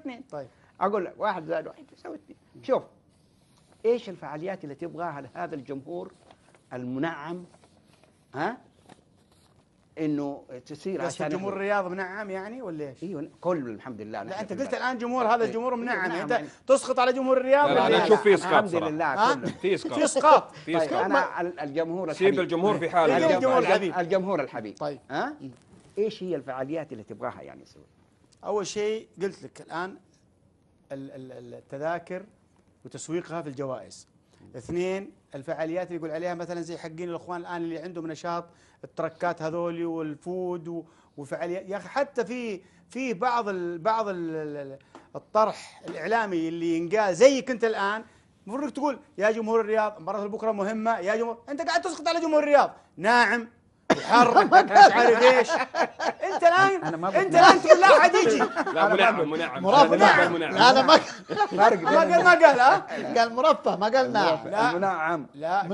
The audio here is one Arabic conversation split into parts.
2. طيب اقول لك 1 زائد 1 يساوي 2. شوف ايش الفعاليات اللي تبغاها هذا الجمهور المنعم، ها، انه تصير قصدك عشان جمهور الرياض منعم يعني ولا ايش؟ ايوه كل الحمد لله. لا انت قلت الان جمهور هذا الجمهور إيه منعم، يعني نعم انت تسقط على جمهور الرياض لا لا ولا انا إيش؟ اشوف في اسقاط الحمد صراحه. لله كله في اسقاط. في اسقاط. في طيب اسقاط. انا الجمهور سيب الحبيب، الجمهور في إيه حاله. الجمهور الحبيب. الجمهور الحبيب. طيب ها ايش هي الفعاليات اللي تبغاها يعني يسوي؟ اول شيء قلت لك الان التذاكر وتسويقها في الجوائز. 2 الفعاليات اللي يقول عليها مثلا زي حقين الاخوان الان اللي عندهم نشاط التركات هذولي والفود وفعاليات. يا اخي حتى في بعض الطرح الاعلامي اللي ينقال زيك انت الان، المفروض انك تقول يا جمهور الرياض مباراه بكره مهمه، يا جمهور، انت قاعد تسقط على جمهور الرياض. ناعم وحر مش عارف ايش. انت الان تقول لا احد يجي. لا منعم. مرفه. لا لا ما فرق بين ما قال ها؟ قال مرفه ما قال ناعم. لا. المنعم. لا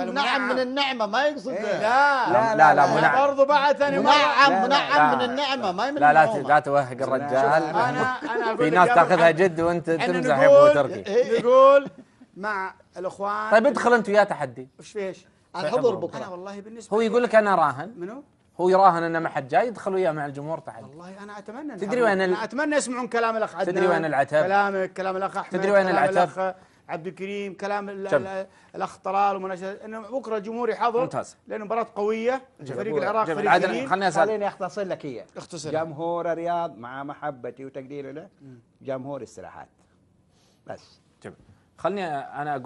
منعم من النعمه ما يقصد. لا منعم. برضه بعد ثاني مره منعم من النعمه ما من لا النعومة. لا توهق الرجال. انا اقول في لك ناس يا تاخذها أبو جد وانت إحنا تمزح نقول- يا ابو تركي. نقول مع الاخوان. طيب ادخل انت وياه تحدي. وش فيش؟ الحضور انا بكره. والله بالنسبه هو يقول لك انا راهن، منو؟ هو يراهن انه ما حد جاي، يدخل وياه مع الجمهور تحدي. والله انا اتمنى تدري وين انا اتمنى يسمعون كلام الاخ عدنان، تدري وين العتب؟ كلامك، كلام الاخ احمد، تدري وين كلام العتب؟ الاخ عبد الكريم، كلام الاخ طلال ومناشد، انه بكره الجمهور يحضر. ممتاز. لانه مباراه قويه، فريق العراق جميل. فريق عادل جديد. خليني اسال. خليني اختصر لك هي. اختصر. جمهور الرياض مع محبتي وتقديري له جمهور استراحات بس. جميل. خلني انا اقول